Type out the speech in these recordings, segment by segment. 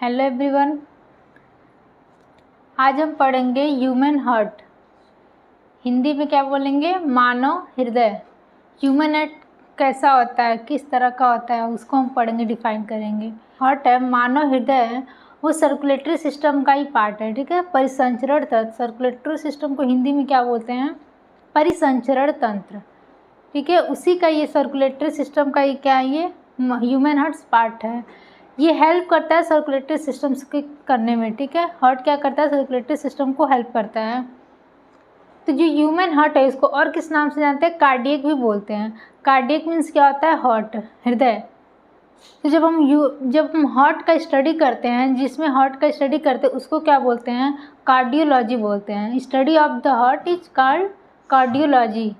Hello everyone. आज हम पढ़ेंगे ह्यूमन हार्ट। हिंदी में क्या बोलेंगे? मानव हृदय। ह्यूमन हार्ट कैसा होता है, किस तरह का होता है, उसको हम पढ़ेंगे, डिफाइन करेंगे। हार्ट है मानव हृदय है, वो सर्कुलेटरी सिस्टम का ही पार्ट है। ठीक है, परिसंचरण तंत्र। सर्कुलेटरी सिस्टम को हिंदी में क्या बोलते हैं? परिसंचरण तंत्र। ठीक है, उसी का ये सर्कुलेटरी सिस्टम का ही क्या है, ये ह्यूमन हार्ट पार्ट है। ये हेल्प करता है सर्कुलेटरी सिस्टम के करने में। ठीक है, हार्ट क्या करता है? सर्कुलेटरी सिस्टम को हेल्प करता है। तो जो ह्यूमन हार्ट है इसको और किस नाम से जानते हैं? कार्डियक भी बोलते हैं। कार्डियक मीन्स क्या होता है? हार्ट, हृदय। तो जब हम हार्ट का स्टडी करते हैं, जिसमें हार्ट का स्टडी करते हैं उसको क्या बोलते हैं? कार्डियोलॉजी बोलते हैं। Study of the heart is called cardiology.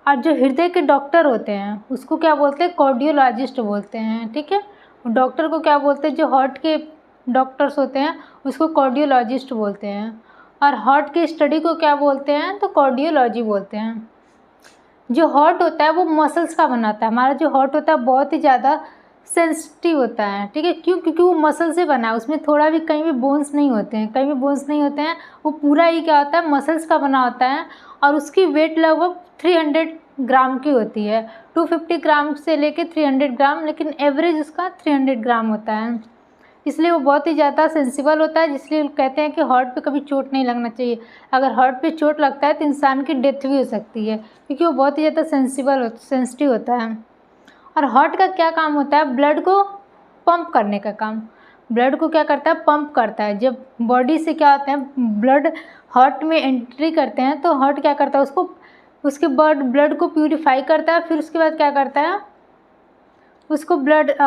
और जो हृदय के डॉक्टर होते हैं उसको क्या बोलते हैं? कार्डियोलॉजिस्ट बोलते हैं। ठीक है, डॉक्टर को क्या बोलते हैं? जो हार्ट के डॉक्टर्स होते हैं उसको कार्डियोलॉजिस्ट बोलते हैं। और हार्ट की स्टडी को क्या बोलते हैं? तो कार्डियोलॉजी बोलते हैं। जो हार्ट होता है वो मसल्स का बनाता है। हमारा जो हार्ट होता है बहुत ही ज़्यादा सेंसिटिव होता है। ठीक है, क्यों? क्योंकि वो मसल से बना है, उसमें थोड़ा भी कहीं भी बोन्स नहीं होते हैं, कहीं भी बोन्स नहीं होते हैं। वो पूरा ही क्या होता है? मसल्स का बना होता है। और उसकी वेट लगभग 300 ग्राम की होती है। 250 ग्राम से लेके 300 ग्राम, लेकिन एवरेज उसका 300 ग्राम होता है। इसलिए वो बहुत ही ज़्यादा सेंसिबल होता है, जिसलिए कहते हैं कि हार्ट पे कभी चोट नहीं लगना चाहिए। अगर हार्ट पे चोट लगता है तो इंसान की डेथ भी हो सकती है, क्योंकि वो बहुत ही ज़्यादा सेंसिटिव होता है। और हार्ट का क्या काम होता है? ब्लड को पंप करने का काम। ब्लड को क्या करता है? पंप करता है। जब बॉडी से क्या होता है, ब्लड हार्ट में एंट्री करते हैं तो हार्ट क्या करता है? उसके बाद ब्लड को प्यूरिफाई करता है। फिर उसके बाद क्या करता है? उसको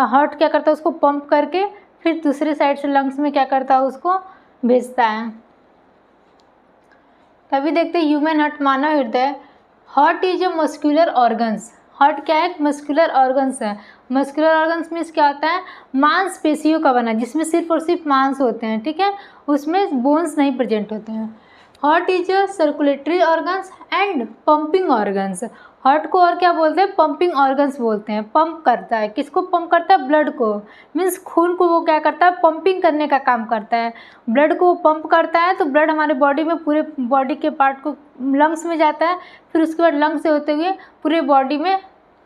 हार्ट क्या करता है? उसको पंप करके फिर दूसरे साइड से लंग्स में क्या करता है? उसको भेजता है। तभी देखते हैं ह्यूमन हार्ट, मानव हृदय। Heart is a muscular organs. Heart क्या है? मस्कुलर ऑर्गन्स है। मस्कुलर ऑर्गन्स मीन्स क्या होता है? मांसपेशियों का बना, जिसमें सिर्फ और सिर्फ मांस होते हैं। ठीक है, उसमें बोन्स नहीं प्रेजेंट होते हैं। Heart is a circulatory organs and pumping organs. Heart को और क्या बोलते हैं? पंपिंग ऑर्गन्स बोलते हैं। पंप करता है। किसको पंप करता है? ब्लड को। मीन्स खून को वो क्या करता है? पंपिंग करने का काम करता है। ब्लड को वो पंप करता है तो ब्लड हमारे बॉडी में, पूरे बॉडी के पार्ट को, लंग्स में जाता है। फिर उसके बाद लंग्स से होते हुए पूरे बॉडी में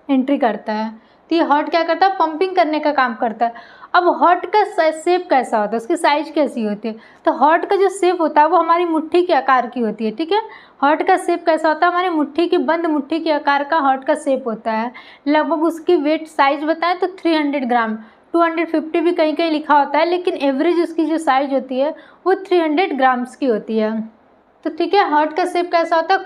एंट्री करता है। तो ये हार्ट क्या करता है? पंपिंग करने का काम करता है। अब हार्ट का शेप कैसा होता है? उसकी साइज कैसी होती है? तो हार्ट का जो शेप होता है वो हमारी मुट्ठी के आकार की होती है। ठीक है, हार्ट का शेप कैसा होता है? हमारी मुट्ठी की, बंद मुट्ठी के आकार का हार्ट का शेप होता है। लगभग उसकी वेट साइज बताएं तो 300 ग्राम, 250 भी कहीं कहीं लिखा होता है, लेकिन एवरेज उसकी जो साइज होती है वो 300 ग्राम्स की होती है। तो ठीक है, हार्ट का शेप कैसा होता है?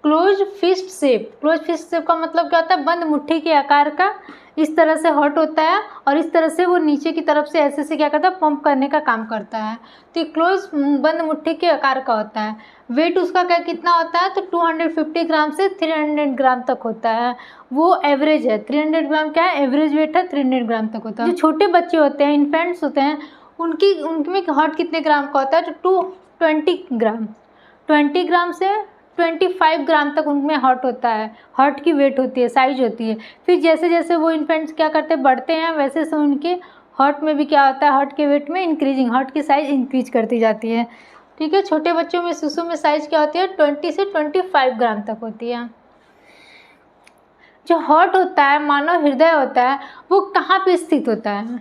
Close fist shape. Close fist shape का मतलब क्या होता है? बंद मुट्ठी के आकार का। इस तरह से हार्ट होता है और इस तरह से वो नीचे की तरफ से ऐसे से क्या करता है? पंप करने का काम करता है। तो ये क्लोज बंद मुट्ठी के आकार का होता है। वेट उसका क्या कितना होता है? तो 250 ग्राम से 300 ग्राम तक होता है। वो एवरेज है। 300 ग्राम क्या है? एवरेज वेट है, 300 ग्राम तक होता है। जो छोटे बच्चे होते हैं, इन्फेंट्स होते हैं, उनमें हार्ट कितने ग्राम का होता है? तो 220 ग्राम, 20 ग्राम से 25 ग्राम तक उनमें हार्ट होता है। हार्ट की वेट होती है, साइज होती है। फिर जैसे जैसे वो इन्फेंट्स क्या करते हैं? बढ़ते हैं, वैसे से उनके हार्ट में भी क्या होता है? हार्ट के वेट में इंक्रीजिंग, हार्ट की साइज इंक्रीज करती जाती है। ठीक है, छोटे बच्चों में, शिशु में साइज क्या होती है? 20 से 25 ग्राम तक होती है। जो हार्ट होता है, मानव हृदय होता है, वो कहाँ पे स्थित होता है?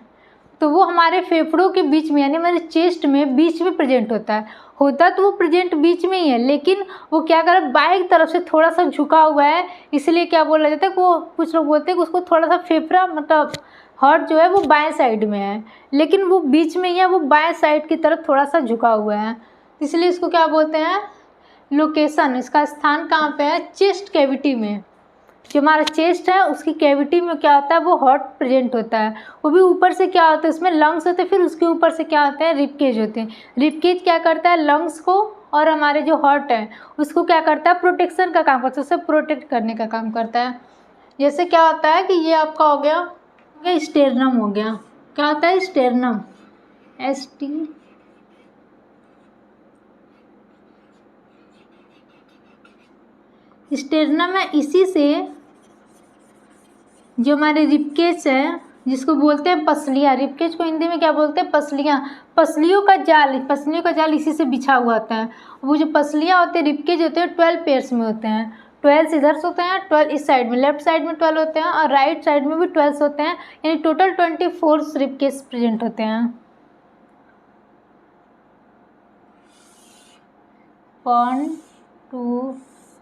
तो वो हमारे फेफड़ों के बीच में, यानी हमारे चेस्ट में बीच में प्रेजेंट होता है। होता तो वो प्रेजेंट बीच में ही है, लेकिन वो क्या कर रहा है? बाएं तरफ से थोड़ा सा झुका हुआ है। इसलिए क्या बोला जाता है? वो कुछ लोग बोलते हैं कि उसको थोड़ा सा फेफड़ा, मतलब हार्ट जो है वो बाएं साइड में है, लेकिन वो बीच में ही है, वो बाएं साइड की तरफ थोड़ा सा झुका हुआ है। इसलिए इसको क्या बोलते हैं? लोकेशन, इसका स्थान कहाँ पे है? चेस्ट कैविटी में। जो हमारा चेस्ट है उसकी कैविटी में क्या होता है? वो हार्ट प्रेजेंट होता है। वो भी ऊपर से क्या होता है? उसमें लंग्स होते हैं, फिर उसके ऊपर से क्या होता है? रिबकेज होते हैं। रिबकेज क्या करता है? लंग्स को और हमारे जो हार्ट है उसको क्या करता है? प्रोटेक्शन का काम करता है, उसे प्रोटेक्ट करने का काम करता है। जैसे क्या होता है कि ये आपका हो गया स्टेरनम हो गया। क्या होता है? स्टेरनम, ST स्टेरनम है। इसी से जो हमारे रिबकेज है, जिसको बोलते हैं पसलियाँ। रिबकेज को हिंदी में क्या बोलते हैं? पसलियाँ। पसलियों का जाल इसी से बिछा हुआ होता है। वो जो पसलियाँ होते हैं, रिबकेज होते हैं, 12 पेयर्स में होते हैं। 12 इधर से होते हैं, 12 इस साइड में, लेफ्ट साइड में 12 होते हैं और राइट साइड में भी 12 होते हैं, यानी टोटल 24 रिबकेज प्रेजेंट होते हैं। 1 2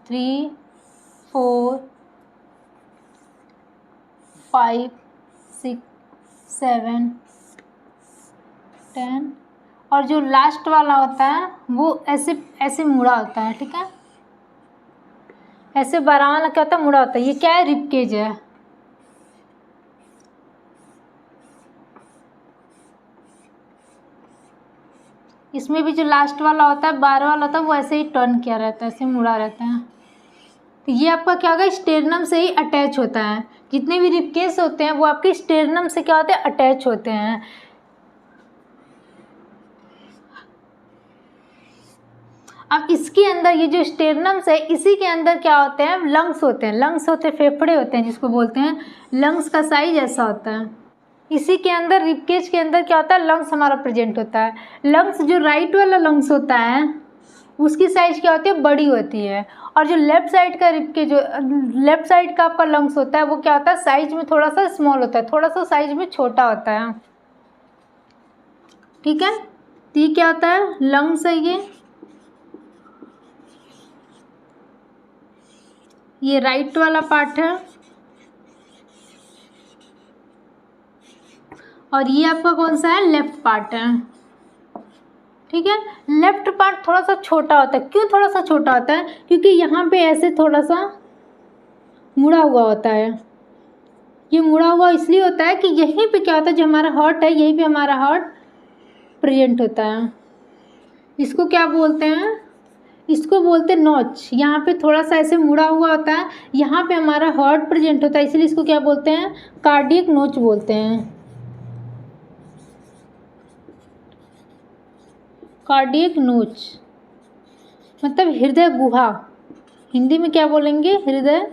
3 4 5 6 7 10 और जो लास्ट वाला होता है वो ऐसे ऐसे मुड़ा होता है, ठीक है। ऐसे 12 वाला क्या होता है? मुड़ा होता है। ये क्या है? रिबकेज है। इसमें भी जो लास्ट वाला होता है, 12 वाला होता है, वो ऐसे ही टर्न किया रहता है, ऐसे मुड़ा रहता है। तो ये आपका क्या होगा? स्टेरनम से ही अटैच होता है। जितने भी रिबकेज होते हैं वो आपके स्टेरनम से क्या होते हैं? अटैच होते हैं। अब इसके अंदर ये जो स्टेरनम्स है, इसी के अंदर क्या होते हैं? लंग्स होते हैं। लंग्स होते हैं, फेफड़े होते हैं, जिसको बोलते हैं। लंग्स का साइज ऐसा होता है। इसी के अंदर, रिबकेज के अंदर क्या होता है? लंग्स हमारा प्रेजेंट होता है। लंग्स जो राइट वाला लंग्स होता है उसकी साइज क्या होती है? बड़ी होती है। और जो लेफ्ट साइड का रिबकेज, जो लेफ्ट साइड का आपका लंग्स होता है, वो क्या होता है? साइज में थोड़ा सा स्मॉल होता है, थोड़ा सा साइज में छोटा होता है, ठीक है। तो ये क्या होता है? लंग्स है ये राइट वाला पार्ट है और ये आपका कौन सा है? लेफ्ट पार्ट है, ठीक है। लेफ्ट पार्ट थोड़ा सा छोटा होता है। क्यों थोड़ा सा छोटा होता है? क्योंकि यहाँ पे ऐसे थोड़ा सा मुड़ा हुआ होता है। ये मुड़ा हुआ इसलिए होता है कि यहीं पे क्या होता है? जो हमारा हार्ट है, यहीं पे हमारा हार्ट प्रेजेंट होता है। इसको क्या बोलते हैं? इसको बोलते हैं नॉच। यहाँ पे थोड़ा सा ऐसे मुड़ा हुआ होता है, यहाँ पे हमारा हार्ट प्रेजेंट होता है, इसलिए इसको क्या बोलते हैं? कार्डियक नोच बोलते हैं। कार्डियक नोच मतलब हृदय गुहा। हिंदी में क्या बोलेंगे? हृदय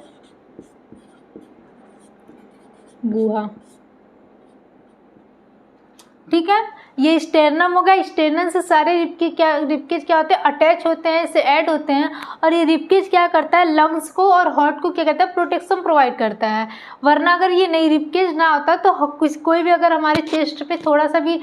गुहा, ठीक है। ये स्टेरनम होगा। स्टेरनम से सारे रिबकेज क्या होते हैं? अटैच होते हैं, इससे ऐड होते हैं। और ये रिबकेज क्या करता है? लंग्स को और हार्ट को क्या कहता है? प्रोटेक्शन प्रोवाइड करता है। वरना अगर ये नहीं रिबकेज ना होता तो कोई भी अगर हमारे चेस्ट पे थोड़ा सा भी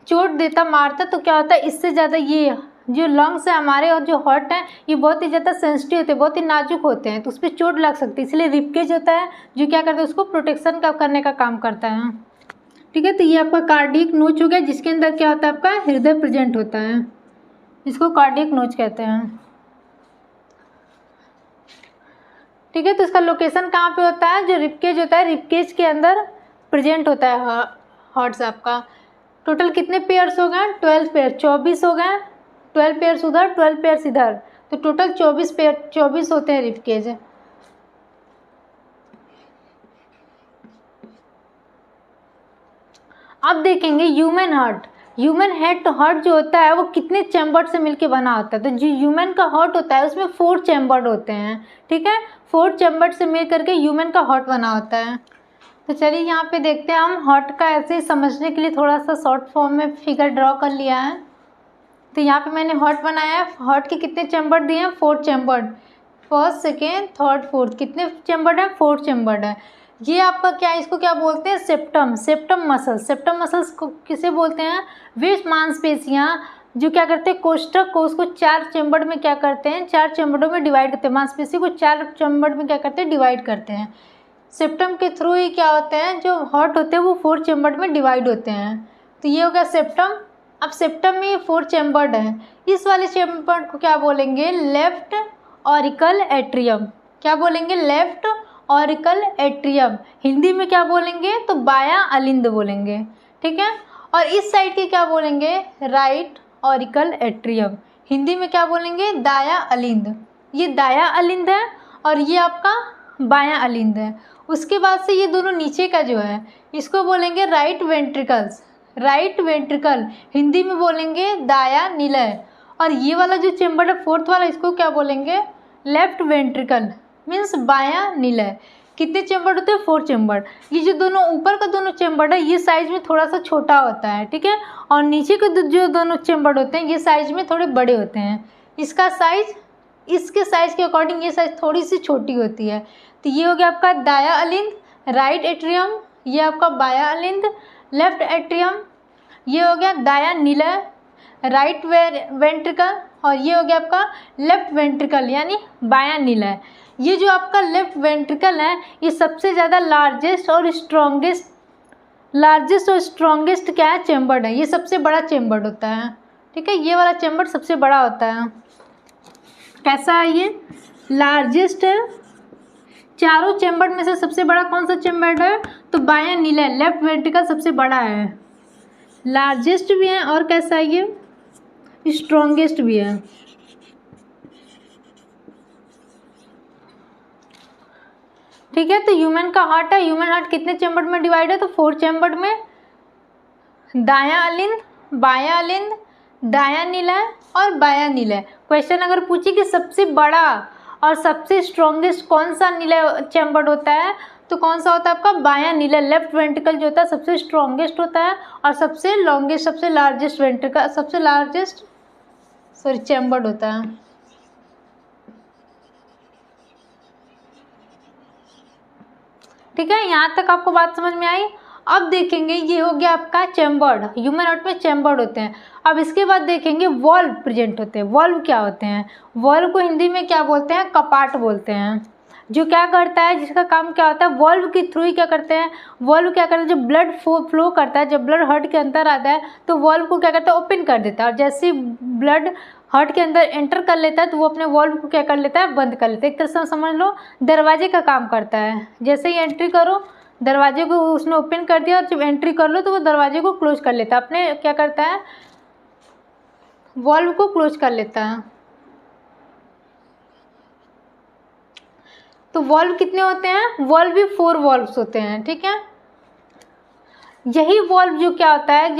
चोट देता, मारता, तो क्या होता है? इससे ज़्यादा ये जो लंग्स है हमारे और जो हार्ट है, ये बहुत ही ज़्यादा सेंसिटिव होते हैं, बहुत ही नाजुक होते हैं, तो उस पर चोट लग सकती है। इसलिए रिबकेज होता है जो क्या करता है? उसको प्रोटेक्शन करने का काम करता है, ठीक है। तो ये आपका कार्डियक नोच हो गया, जिसके अंदर क्या होता है? आपका हृदय प्रेजेंट होता है, इसको कार्डियक नोच कहते हैं, ठीक है। तो इसका लोकेशन कहाँ पे होता है? जो रिबकेज होता है, रिबकेज के अंदर प्रेजेंट होता है हार्ट्स आपका। टोटल कितने पेयर्स हो गए? 12 पेयर, 24 हो गए। 12 पेयर्स उधर, 12 पेयर्स इधर, तो टोटल 24 पेयर, 24 होते हैं रिबकेज। अब देखेंगे ह्यूमन हार्ट। ह्यूमन हार्ट जो होता है वो कितने चैम्बर से मिलके बना होता है? तो जो ह्यूमन का हार्ट होता है उसमें 4 चैम्बर होते हैं, ठीक है। 4 चैम्बर से मिल करके ह्यूमन का हार्ट बना होता है। तो चलिए यहाँ पे देखते हैं हम हार्ट का। ऐसे ही समझने के लिए थोड़ा सा शॉर्ट फॉर्म में फिगर ड्रॉ कर लिया है। तो यहाँ पे मैंने हार्ट बनाया है। हार्ट के कितने चैम्बर दिए हैं? 4 chamber. First, second, third, fourth, कितने चैम्बर्ड है? 4 चैम्बर्ड है। ये आपका क्या है? इसको क्या बोलते हैं? Septum. Septum muscles. Septum muscles को किसे बोलते हैं? वे मांसपेशियाँ जो क्या करते हैं? कोष्ठक को उसको 4 चैम्बर्ड में क्या करते हैं? 4 चैम्बर्डों में डिवाइड करते हैं। मांसपेशी को 4 चैम्बर्ड में क्या करते हैं? डिवाइड करते हैं। सेप्टम के थ्रू ही क्या होते हैं? जो हार्ट होते हैं वो 4 चैम्बर्ड में डिवाइड होते हैं। तो ये हो गया सेप्टम। अब सेप्टम में 4 चैम्बर्ड है। इस वाले चैम्बर्ड को क्या बोलेंगे? Left auricle atrium. क्या बोलेंगे? Left auricle atrium. हिंदी में क्या बोलेंगे? तो बायां अलिंद बोलेंगे, ठीक है। और इस साइड के क्या बोलेंगे? Right auricle atrium. हिंदी में क्या बोलेंगे? दायां अलिंद। ये दायां अलिंद है और ये आपका बायां अलिंद है। उसके बाद से ये दोनों नीचे का जो है इसको बोलेंगे right ventricles. Right ventricle Hindi में बोलेंगे दायां निलय। और ये वाला जो चैम्बर है 4th वाला, इसको क्या बोलेंगे? लेफ्ट वेंट्रिकल, मीन्स बायां निलय। कितने चेम्बर होते हैं? 4 चेम्बर। ये जो दोनों ऊपर का दोनों चेम्बर है ये साइज में थोड़ा सा छोटा होता है, ठीक है, और नीचे के जो दोनों चेम्बर होते हैं ये साइज में थोड़े बड़े होते हैं। इसका साइज, इसके साइज के अकॉर्डिंग ये साइज थोड़ी सी छोटी होती है। तो ये हो गया आपका दाया अलिंद, राइट एट्रियम, ये आपका बाया अलिंद, लेफ्ट एट्रियम, ये हो गया दाया निलय, राइट वेंट्रिकल, और ये हो गया आपका लेफ्ट वेंट्रिकल यानी बाया निलय। ये जो आपका लेफ्ट वेंट्रिकल है ये सबसे ज़्यादा लार्जेस्ट और स्ट्रॉन्गेस्ट क्या है? चेम्बर्ड है। ये सबसे बड़ा चेम्बर्ड होता है, ठीक है, ये वाला चेम्बर सबसे बड़ा होता है। कैसा है ये? लार्जेस्ट है। चारों चेम्बर में से सबसे बड़ा कौन सा चेम्बर है? तो बाया निलय, लेफ्ट वेंट्रिकल सबसे बड़ा है, लार्जेस्ट भी है, और कैसा है ये? स्ट्रॉन्गेस्ट भी है। ठीक है, तो ह्यूमन का हार्ट है, ह्यूमन हार्ट कितने चेम्बर में डिवाइड है? तो 4 चेम्बर में, दाया अलिंद, बाया अलिंद, दाया निलय और बाया निलय। क्वेश्चन अगर पूछे कि सबसे बड़ा और सबसे स्ट्रॉन्गेस्ट कौन सा निलय चेम्बर होता है, तो कौन सा होता है आपका? बाया निलय, लेफ्ट वेंट्रिकल जो होता है सबसे स्ट्रॉन्गेस्ट होता है, और सबसे लॉन्गेस्ट, सबसे लार्जेस्ट वेंट्रिकल, सबसे लार्जेस्ट चेम्बर्ड होता है। ठीक है, यहाँ तक आपको बात समझ में आई। अब देखेंगे, ये हो गया आपका चेम्बर्ड, ह्यूमन हार्ट में चेम्बर्ड होते हैं। अब इसके बाद देखेंगे वॉल्व प्रेजेंट होते हैं। वॉल्व क्या होते हैं? वॉल्व को हिंदी में क्या बोलते हैं? कपाट बोलते हैं। जो क्या करता है, जिसका काम क्या होता है? वॉल्व के थ्रू ही क्या करते हैं? वॉल्व क्या करता है? जब ब्लड फ्लो करता है, जब ब्लड हार्ट के अंदर आता है तो वॉल्व को क्या करता है? ओपन कर देता है, और जैसे ही ब्लड हार्ट के अंदर एंटर कर लेता है तो वो अपने वॉल्व को क्या कर लेता है? बंद कर लेता है। एक तरह से समझ लो दरवाजे का काम करता है। जैसे ही एंट्री करो, दरवाजे को उसने ओपन कर दिया, और जब एंट्री कर लो तो वो दरवाजे को क्लोज कर लेता है, अपने क्या करता है? वॉल्व को क्लोज कर लेता है। तो वॉल्व कितने होते हैं? वॉल्व भी 4 वॉल्व्स होते हैं, ठीक है। यही वॉल्व जो क्या होता है,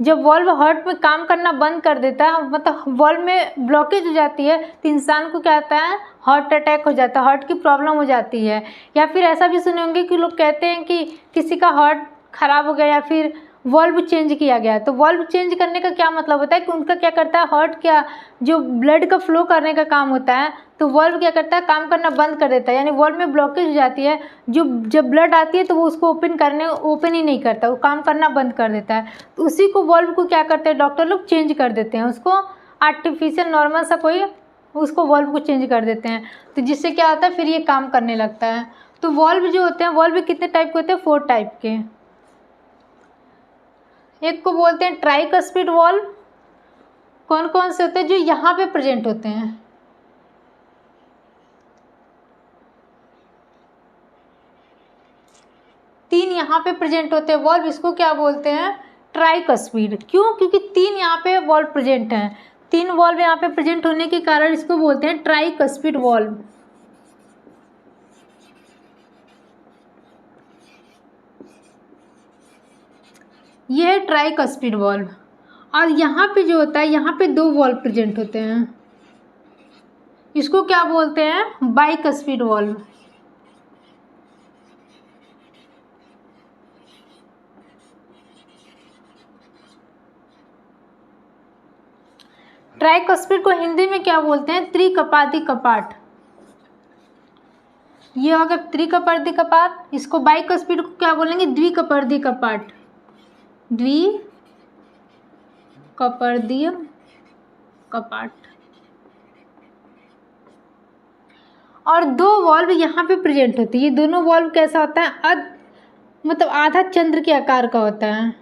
जब वॉल्व हार्ट में काम करना बंद कर देता है, मतलब वॉल्व में ब्लॉकेज हो जाती है, तो इंसान को क्या होता है? हार्ट अटैक हो जाता है, हार्ट की प्रॉब्लम हो जाती है। या फिर ऐसा भी सुने होंगे कि लोग कहते हैं कि किसी का हार्ट खराब हो गया या फिर वॉल्व चेंज किया गया। तो वॉल्व चेंज करने का क्या मतलब होता है कि उनका क्या करता है? हार्ट क्या, जो ब्लड का फ्लो करने का काम होता है, तो वॉल्व क्या करता है? काम करना बंद कर देता है, यानी वॉल्व में ब्लॉकेज हो जाती है। जब ब्लड आती है तो वो उसको ओपन ही नहीं करता, वो काम करना बंद कर देता है। तो उसी को वॉल्व को क्या करते हैं डॉक्टर लोग? चेंज कर देते हैं, उसको आर्टिफिशियल नॉर्मल सा कोई उसको वॉल्व को चेंज कर देते हैं, तो जिससे क्या होता है? फिर ये काम करने लगता है। तो वॉल्व जो होते हैं, वॉल्व कितने टाइप के होते हैं? 4 टाइप के। एक को बोलते हैं ट्राइकस्पिड वॉल्व। कौन कौन से होते हैं? जो यहाँ पे प्रेजेंट होते हैं, तीन यहाँ पे प्रेजेंट होते हैं वॉल्व, इसको क्या बोलते हैं? ट्राइकस्पिड। क्यों? क्योंकि 3 यहाँ पे वॉल्व प्रेजेंट हैं, 3 वॉल्व यहाँ पे प्रेजेंट होने के कारण इसको बोलते हैं ट्राइकस्पिड वॉल्व। ये है ट्राइकस्पिड वॉल्व। और यहाँ पे जो होता है, यहाँ पे 2 वॉल्व प्रेजेंट होते हैं, इसको क्या बोलते हैं? Bicuspid valve. ट्राइकस्पिड को हिंदी में क्या बोलते हैं? त्रिकपादी कपाट। ये हो गया त्रिकपर्दी कपाट। इसको बाइकस्पिड को क्या बोलेंगे? द्विकपर्दी कपाट। द्विकपर्दीय कपाट। और 2 वॉल्व यहाँ पे प्रेजेंट होती है। ये दोनों वॉल्व कैसा होता है? मतलब आधा चंद्र के आकार का होता है,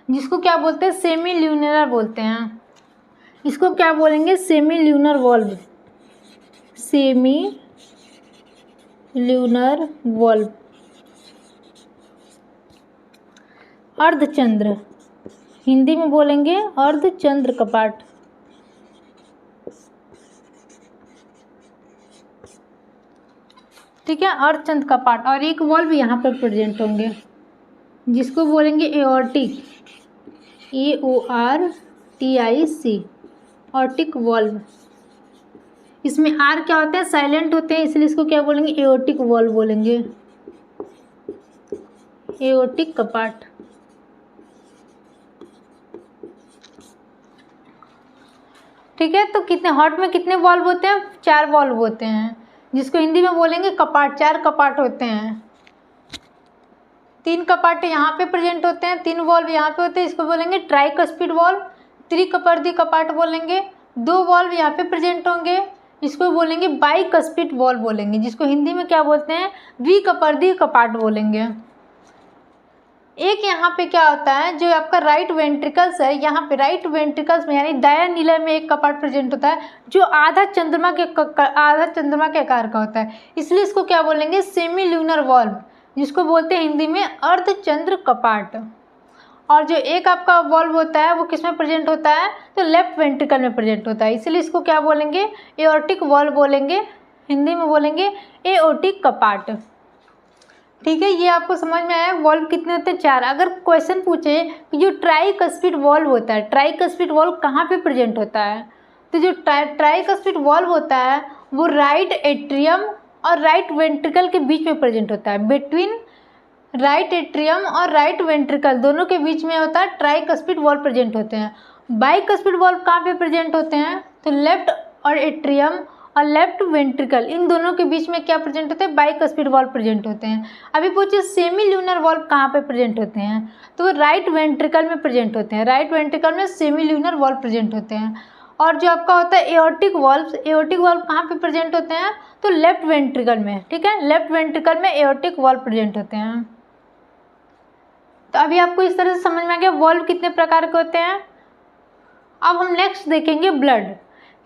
जिसको क्या बोलते हैं? सेमी ल्यूनर बोलते हैं। इसको क्या बोलेंगे? Semi lunar valve. Semi lunar valve. अर्धचंद्र, हिंदी में बोलेंगे अर्धचंद्र कपाट। ठीक है, अर्धचंद्र कपाट। और एक वॉल्व यहाँ पर प्रेजेंट होंगे, जिसको बोलेंगे एओर्टिक, AORTIC, ऑर्टिक वॉल्व। इसमें आर क्या होते हैं, साइलेंट होते हैं, इसलिए इसको क्या बोलेंगे, एओर्टिक वॉल्व बोलेंगे, एओर्टिक कपाट। ठीक है, तो कितने हार्ट में कितने वॉल्व होते हैं, 4 वॉल्व होते हैं, जिसको हिंदी में बोलेंगे कपाट, 4 कपाट होते हैं। 3 कपाटे यहाँ पे प्रेजेंट होते हैं, 3 वॉल्व यहाँ पे होते हैं, इसको बोलेंगे ट्राइकस्पिड वॉल्व, त्रिकपर्दी कपाट बोलेंगे। 2 वॉल्व यहाँ पे प्रेजेंट होंगे, इसको बोलेंगे बाइकस्पिड वॉल्व बोलेंगे, जिसको हिंदी में क्या बोलते हैं, द्विकपर्दी कपाट बोलेंगे। एक यहाँ पे क्या होता है, जो आपका राइट वेंट्रिकल्स है, यहाँ पे राइट वेंट्रिकल्स में यानी दायां नीला में एक कपाट प्रेजेंट होता है, जो आधा चंद्रमा के आकार का होता है, इसलिए इसको क्या बोलेंगे, सेमी ल्यूनर वॉल्व, जिसको बोलते हैं हिंदी में अर्धचंद्र कपाट। और जो एक आपका वॉल्व होता है वो किस में प्रेजेंट होता है, तो लेफ्ट वेंट्रिकल में प्रेजेंट होता है, इसलिए इसको क्या बोलेंगे, एओर्टिक वॉल्व बोलेंगे, हिंदी में बोलेंगे एओर्टिक कपाट। ठीक है, ये आपको समझ में आया। वॉल्व कितने होते हैं, 4। अगर क्वेश्चन पूछे कि जो ट्राइकस्पिड वॉल्व होता है, ट्राइकस्पिड वॉल्व कहाँ पे प्रेजेंट होता है, तो जो ट्राइकस्पिड वॉल्व होता है वो राइट एट्रियम और राइट वेंट्रिकल के बीच में प्रेजेंट होता है, बिटवीन राइट एट्रियम और राइट वेंट्रिकल दोनों के बीच में होता है ट्राइकस्पिड वॉल्व प्रेजेंट होते हैं। बाइकस्पिड वॉल्व कहाँ पे प्रेजेंट होते हैं, तो लेफ्ट और एट्रियम और लेफ्ट वेंट्रिकल इन दोनों के बीच में क्या प्रेजेंट होते हैं, बाइकस्पिड वॉल्व प्रेजेंट होते हैं। अभी पूछिए सेमी ल्यूनर वॉल्व कहाँ पे प्रेजेंट होते हैं, तो राइट वेंट्रिकल में प्रेजेंट होते हैं, राइट वेंट्रिकल में सेमी ल्यूनर वॉल्व प्रेजेंट होते हैं। और जो आपका होता है एओर्टिक वॉल्व कहाँ पे प्रेजेंट होते हैं, तो लेफ्ट वेंट्रिकल में। ठीक है, लेफ्ट वेंट्रिकल में एओर्टिक वॉल्व प्रेजेंट होते हैं। तो अभी आपको इस तरह से समझ में आ गया वॉल्व कितने प्रकार के होते हैं। अब हम नेक्स्ट देखेंगे ब्लड,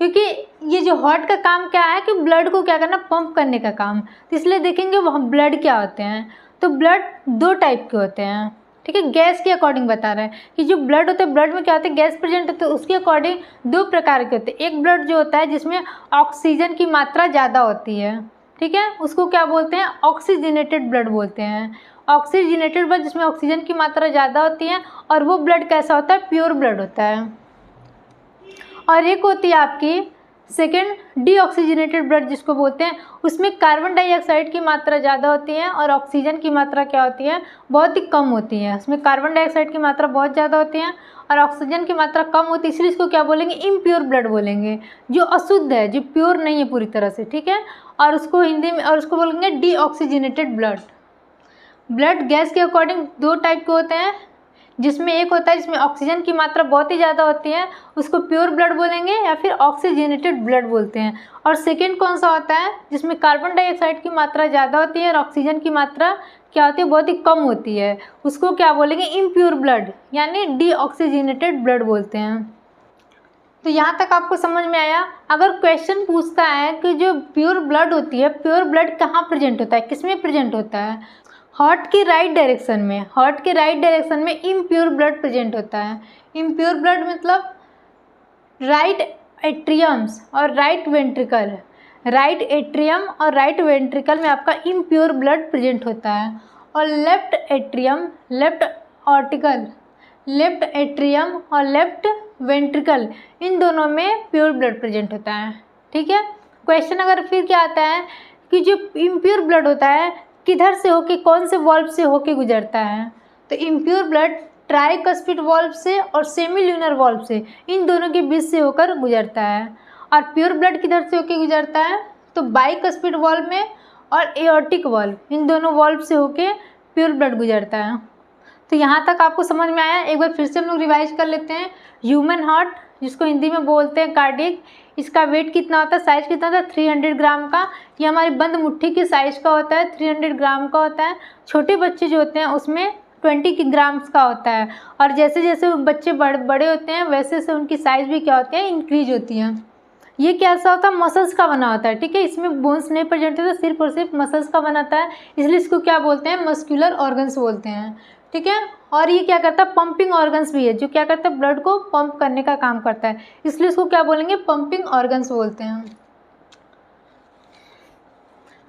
क्योंकि ये जो हार्ट का काम क्या है कि ब्लड को क्या करना, पंप करने का काम, तो इसलिए देखेंगे वह ब्लड क्या होते हैं। तो ब्लड 2 टाइप के होते हैं। ठीक है, गैस के अकॉर्डिंग बता रहे हैं कि जो ब्लड होता है, ब्लड में क्या होता है, गैस प्रेजेंट होता है, उसके अकॉर्डिंग 2 प्रकार के होते हैं। एक ब्लड जो होता है जिसमें ऑक्सीजन की मात्रा ज़्यादा होती है, ठीक है, उसको क्या बोलते हैं, ऑक्सीजनेटेड ब्लड बोलते हैं। ऑक्सीजनेटेड ब्लड जिसमें ऑक्सीजन की मात्रा ज़्यादा होती है, और वो ब्लड कैसा होता है, प्योर ब्लड होता है। और एक होती है आपकी सेकेंड डीऑक्सीजनेटेड ब्लड जिसको बोलते हैं, उसमें कार्बन डाइऑक्साइड की मात्रा ज़्यादा होती है और ऑक्सीजन की मात्रा क्या होती है, बहुत ही कम होती है। उसमें कार्बन डाइऑक्साइड की मात्रा बहुत ज़्यादा होती है और ऑक्सीजन की मात्रा कम होती है, इसलिए इसको क्या बोलेंगे, इम्प्योर ब्लड बोलेंगे, जो अशुद्ध है, जो प्योर नहीं है पूरी तरह से। ठीक है, और उसको हिंदी में और उसको बोलेंगे डीऑक्सीजनेटेड ब्लड। ब्लड गैस के अकॉर्डिंग 2 टाइप के होते हैं, जिसमें एक होता है जिसमें ऑक्सीजन की मात्रा बहुत ही ज़्यादा होती है, उसको प्योर ब्लड बोलेंगे या फिर ऑक्सीजनेटेड ब्लड बोलते हैं। और सेकेंड कौन सा होता है, जिसमें कार्बन डाइऑक्साइड की मात्रा ज़्यादा होती है और ऑक्सीजन की मात्रा क्या होती है, बहुत ही कम होती है, उसको क्या बोलेंगे, इम्प्योर ब्लड यानी डीऑक्सीजनेटेड ब्लड बोलते हैं। तो यहाँ तक आपको समझ में आया। अगर क्वेश्चन पूछता है कि जो प्योर ब्लड होती है, प्योर ब्लड कहाँ प्रेजेंट होता है, किसमें प्रेजेंट होता है, हार्ट की राइट डायरेक्शन में, हार्ट के राइट डायरेक्शन में इम्प्योर ब्लड प्रेजेंट होता है। इम्प्योर ब्लड मतलब राइट एट्रियम्स और राइट वेंट्रिकल, राइट एट्रियम और राइट वेंट्रिकल में आपका इम्प्योर ब्लड प्रेजेंट होता है। और left atrium, left auricle, left atrium और लेफ्ट वेंट्रिकल इन दोनों में प्योर ब्लड प्रेजेंट होता है। ठीक है, क्वेश्चन अगर फिर क्या आता है कि जो इम्प्योर ब्लड होता है किधर से होके, कौन से वॉल्व से होके गुजरता है, तो इम्प्योर ब्लड ट्राइकस्पिड वॉल्व से और सेमी ल्यूनर वॉल्व से, इन दोनों के बीच से होकर गुजरता है। और प्योर ब्लड किधर से होके गुजरता है, तो बाइकस्पिड वॉल्व में और एओर्टिक वॉल्व, इन दोनों वॉल्व से होके प्योर ब्लड गुजरता है। तो यहाँ तक आपको समझ में आया। एक बार फिर से हम लोग रिवाइज कर लेते हैं। ह्यूमन हार्ट जिसको हिंदी में बोलते हैं कार्डियक, इसका वेट कितना होता है, साइज़ कितना होता है, 300 ग्राम का। ये हमारी बंद मुट्ठी के साइज़ का होता है, 300 ग्राम का होता है। छोटे बच्चे जो होते हैं उसमें 20 ग्राम्स का होता है। और जैसे जैसे बच्चे बड़े होते हैं वैसे वैसे उनकी साइज़ भी क्या होती है, इंक्रीज होती है। ये कैसा होता है, मसल्स का बना होता है। ठीक है, इसमें बोन्स नहीं प्रेजेंट होता, सिर्फ और सिर्फ मसल्स का बनाता है, इसलिए इसको क्या बोलते हैं, मस्कुलर ऑर्गन्स बोलते हैं। ठीक है, और ये क्या करता है, पंपिंग ऑर्गन्स भी है, जो क्या करता है, ब्लड को पंप करने का काम करता है, इसलिए इसको क्या बोलेंगे, पंपिंग ऑर्गन्स बोलते हैं।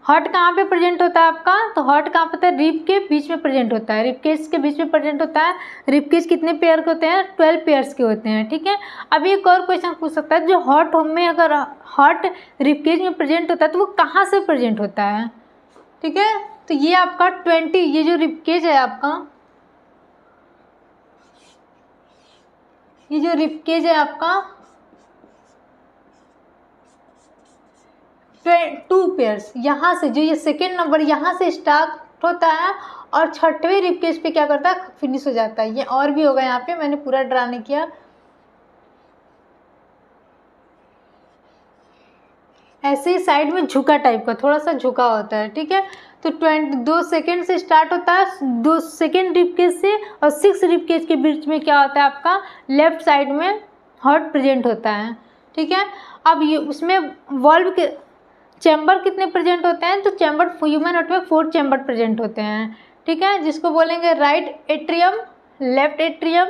हॉट कहाँ पे प्रेजेंट होता है आपका, तो हॉट कहाँ पे होता है, रिब के बीच में प्रेजेंट होता है, रिब केज के बीच में प्रेजेंट होता है। रिब केज कितने पेयर के होते हैं, 12 पेयर्स के होते हैं, ठीक है। अभी एक और क्वेश्चन पूछ सकता है, जो हॉट होम में अगर हॉट रिब केज में प्रेजेंट होता है तो वो कहाँ से प्रेजेंट होता है, ठीक है। तो ये आपका 20, ये जो रिब केज है आपका, ये जो रिब केज है आपका 2 पेयर्स, यहाँ से जो ये सेकेंड नंबर यहाँ से स्टार्ट होता है और 6वें रिब केज पे क्या करता है, फिनिश हो जाता है। ये और भी होगा, यहाँ पे मैंने पूरा ड्रा नहीं किया, ऐसे ही साइड में झुका टाइप का, थोड़ा सा झुका होता है, ठीक है। तो 2 सेकेंड से स्टार्ट होता है, 2 सेकेंड रिब केज से और 6 रिब केज के बीच में क्या होता है आपका, लेफ्ट साइड में हॉट प्रेजेंट होता है, ठीक है। अब ये उसमें वॉल्व के चैम्बर कितने प्रेजेंट होते हैं, तो चैम्बर ह्यूमन हार्ट में 4 चैम्बर प्रेजेंट होते हैं, ठीक है, जिसको बोलेंगे right atrium, left atrium,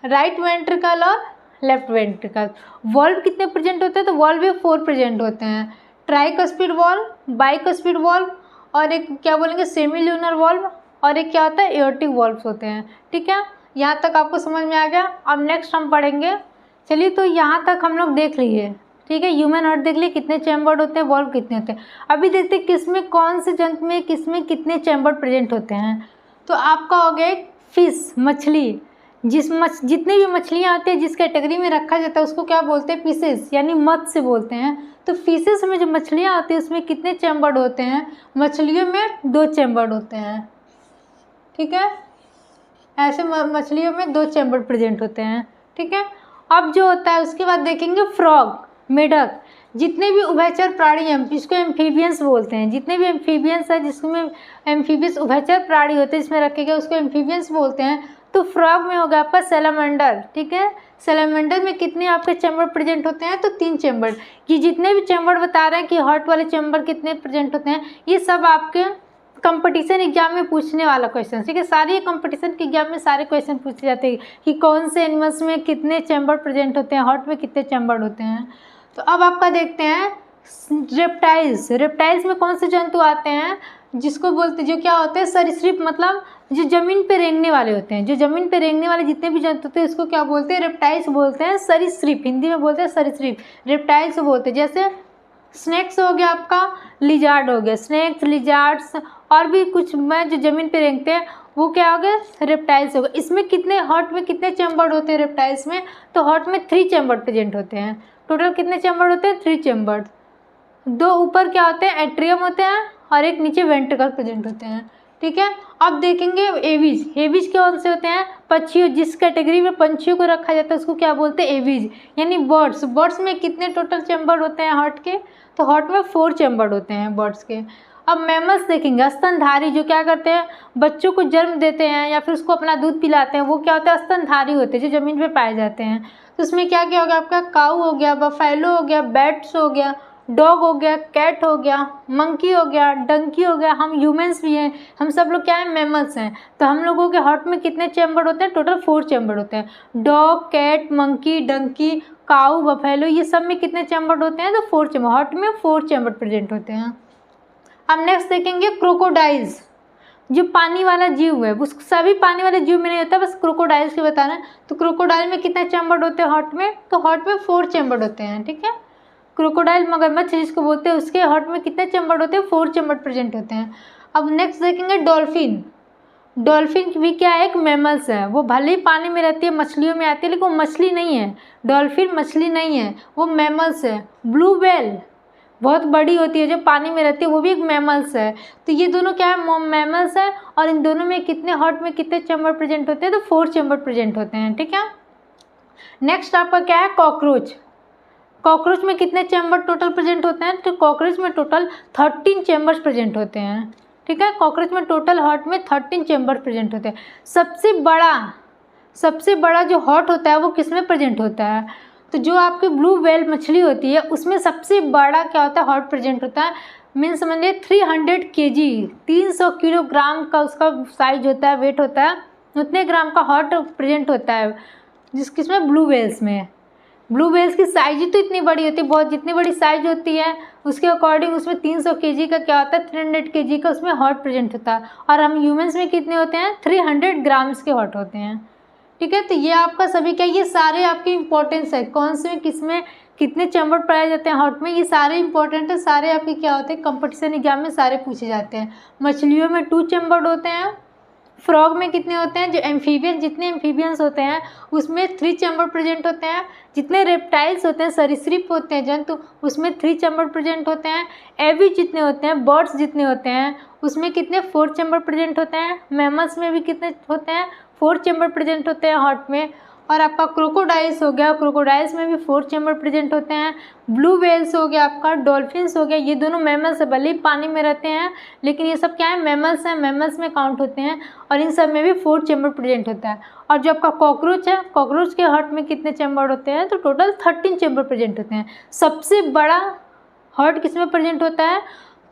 right ventricle और लेफ्ट वेंट्रिकल। वॉल्व कितने प्रेजेंट होते हैं, तो वॉल्व भी 4 प्रेजेंट होते हैं, ट्राइकस्पिड वॉल्व, बाइकस्पिड वॉल्व और एक क्या बोलेंगे सेमील्यूनर वॉल्व और एक क्या होता है एओर्टिक वॉल्व्स होते हैं, ठीक है। यहाँ तक आपको समझ में आ गया। अब नेक्स्ट हम पढ़ेंगे, चलिए तो यहाँ तक हम लोग देख लिए, ठीक है। ह्यूमन हार्ट देख लिए कितने चैम्बर होते हैं, वॉल्व कितने होते हैं। अभी देखते हैं किसमें कौन से जंतु में किसमें कितने चैम्बर प्रेजेंट होते हैं। तो आपका हो गया एक फिश, मछली, जितनी भी मछलियाँ आती है जिस कैटेगरी में रखा जाता है उसको क्या बोलते हैं, फिशेस, यानी मत्स्य बोलते हैं। तो फिशेस में जो मछलियाँ आती है उसमें कितने चैम्बर होते हैं, मछलियों में 2 चैम्बर होते हैं, ठीक है। ऐसे मछलियों में 2 चैम्बर प्रेजेंट होते हैं, ठीक है। अब जो होता है उसके बाद देखेंगे फ्रॉग, मेढक, जितने भी उभयचर प्राणी हैं जिसको एम्फीबियंस बोलते हैं, जितने भी एम्फीबियंस है जिसमें एम्फीबियंस उभयचर प्राणी होते हैं जिसमें रखे गए उसको एम्फीबियंस बोलते हैं। तो फ्रॉग में होगा आपका सैलामेंडर, ठीक है। सैलामेंडर में कितने आपके चैम्बर प्रेजेंट होते हैं, तो 3 चैम्बर। ये जितने भी चैम्बर बता रहे हैं कि हार्ट वाले चैम्बर कितने प्रेजेंट होते हैं, ये सब आपके कंपटीशन एग्जाम में पूछने वाला क्वेश्चन, ठीक है। सारे कंपटीशन के एग्जाम में सारे क्वेश्चन पूछे जाते हैं कि कौन से एनिमल्स में कितने चैम्बर प्रेजेंट होते हैं, हार्ट में कितने चैम्बर होते हैं। तो अब आपका देखते हैं रेप्टाइल्स। रेप्टाइल्स में कौन से जंतु आते हैं, जिसको बोलते जो क्या होते हैं सरीसृप, मतलब जो ज़मीन पे रेंगने वाले होते हैं, जो ज़मीन पे रेंगने वाले जितने भी जंतु होते हैं उसको क्या बोलते हैं, रेप्टाइल्स बोलते हैं। सरीसृप हिंदी में बोलते हैं सरीसृप, रेप्टाइल्स बोलते हैं। जैसे स्नेक्स हो गया आपका, लिजार्ड हो गया, स्नेक्स, लिजार्ड्स और भी कुछ में जो ज़मीन पे रेंगते हैं वो क्या हो गया, रेप्टाइल्स हो गए। इसमें कितने हार्ट में कितने चैम्बर होते हैं रेप्टाइल्स में, तो हार्ट में 3 चैम्बर प्रेजेंट होते हैं। टोटल कितने चैम्बर होते हैं, 3 चैम्बर। 2 ऊपर क्या होते हैं, एट्रियम होते हैं और एक नीचे वेंट्रिकल प्रेजेंट होते हैं, ठीक है। अब देखेंगे एवीज। एवीज कौन से होते हैं, पक्षियों, जिस कैटेगरी में पंछियों को रखा जाता है उसको क्या बोलते हैं, एवीज, यानी बर्ड्स। बर्ड्स में कितने टोटल चैम्बर होते हैं हार्ट के, तो हार्ट में 4 चैम्बर होते हैं बर्ड्स के। अब मैमल्स देखेंगे, स्तनधारी, जो क्या करते हैं बच्चों को जन्म देते हैं या फिर उसको अपना दूध पिलाते हैं, वो क्या होता है, स्तनधारी होते हैं, जो ज़मीन पे पाए जाते हैं। तो उसमें क्या क्या हो गया आपका, काऊ हो गया, बफेलो हो गया, बैट्स हो गया, डॉग हो गया, कैट हो गया, मंकी हो गया, डंकी हो गया। हम ह्यूमंस भी हैं, हम सब लोग क्या हैं, मैमल्स हैं। तो हम लोगों के हार्ट में कितने चैम्बर होते हैं, टोटल 4 चैम्बर होते हैं। डॉग, कैट, मंकी, डंकी, काऊ, बफेलो, ये सब में कितने चैम्बर होते हैं, तो 4 चैम्बर, हार्ट में 4 चैम्बर प्रेजेंट होते हैं। अब नेक्स्ट देखेंगे क्रोकोडाइल्स, जो पानी वाला जीव है, उस सभी पानी वाले जीव में नहीं होता, बस क्रोकोडाइल्स के बताना है। तो क्रोकोडाइल में कितने चैम्बर होते हैं हार्ट में, तो हार्ट में 4 चैम्बर होते हैं, ठीक है। क्रोकोडाइल मगरमच्छ जिसको बोलते हैं उसके हार्ट में कितने चैम्बर होते हैं, 4 चैम्बर प्रेजेंट होते हैं। अब नेक्स्ट देखेंगे डॉल्फिन। डॉल्फिन भी क्या है, एक मैमल्स है, वो भले ही पानी में रहती है, मछलियों में आती है, लेकिन वो मछली नहीं है। डॉल्फिन मछली नहीं है, वो मैमल्स है। ब्लू व्हेल बहुत बड़ी होती है, जो पानी में रहती है, वो भी एक मैमल्स है। तो ये दोनों क्या है, मैमल्स है। और इन दोनों में कितने हार्ट में कितने चैम्बर प्रेजेंट होते हैं, तो 4 चैम्बर प्रेजेंट होते हैं, ठीक है। नेक्स्ट आपका क्या है, कॉकरोच। कॉकरोच में कितने चैम्बर टोटल प्रेजेंट होते हैं, तो कॉकरोच में टोटल 13 चैम्बर्स प्रेजेंट होते हैं, ठीक है। कॉकरोच में टोटल हार्ट में 13 चैम्बर प्रेजेंट होते हैं। सबसे बड़ा जो हार्ट होता है वो किस में प्रेजेंट होता है, तो जो आपकी ब्लू व्हेल मछली होती है उसमें सबसे बड़ा क्या होता है, हार्ट प्रेजेंट होता है। मीन्स समझिए 300 kg, 300 किलोग्राम का उसका साइज होता है, वेट होता है, उतने ग्राम का हार्ट प्रेजेंट होता है किसमें, ब्लू व्हेल्स में। ब्लू व्हेल्स की साइज ही तो इतनी बड़ी होती है, बहुत जितनी बड़ी साइज होती है उसके अकॉर्डिंग उसमें 300 kg का क्या होता है, 300 kg का उसमें हार्ट प्रेजेंट होता है। और हम ह्यूमंस में कितने होते हैं, 300 ग्राम्स के हार्ट होते हैं। ठीक है, तो ये आपका सभी क्या, ये सारे आपके इंपॉर्टेंस है, कौन से में किस में कितने चैम्बर पाए जाते हैं हार्ट में, ये सारे इंपॉर्टेंट है, सारे आपके क्या होते हैं कंपटीशन एग्जाम में सारे पूछे जाते हैं। मछलियों में 2 चैम्बर्ड होते हैं, फ्रॉग में कितने होते हैं, जो एम्फीबियन जितने एम्फीबियंस होते हैं उसमें 3 चैम्बर प्रेजेंट होते हैं, जितने रेप्टाइल्स होते हैं सरीसृप होते हैं जंतु उसमें 3 चैम्बर प्रेजेंट होते हैं, एवी जितने होते हैं बर्ड्स जितने होते हैं उसमें कितने 4 चैम्बर प्रेजेंट होते हैं, मैमल्स में भी कितने होते हैं 4 चैम्बर प्रेजेंट होते हैं हार्ट में। और आपका क्रोकोडाइल्स हो गया, क्रोकोडाइल्स में भी 4 चैम्बर प्रेजेंट होते हैं। ब्लू व्हेल्स हो गया आपका, डॉल्फिन्स हो गया, ये दोनों मैमल्स है, भले ही पानी में रहते हैं लेकिन ये सब क्या है, मैमल्स हैं, मैमल्स में काउंट होते हैं और इन सब में भी 4 चैम्बर प्रेजेंट होता है। और जो आपका कॉकरोच है, कॉकरोच के हार्ट में कितने चैम्बर होते हैं, तो टोटल 13 चैम्बर प्रेजेंट होते हैं। सबसे बड़ा हार्ट किस में प्रेजेंट होता है,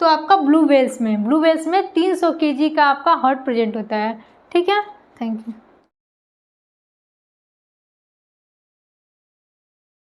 तो आपका ब्लू व्हेल्स में, ब्लू व्हेल्स में 300 kg का आपका हार्ट प्रेजेंट होता है। ठीक है, थैंक यू।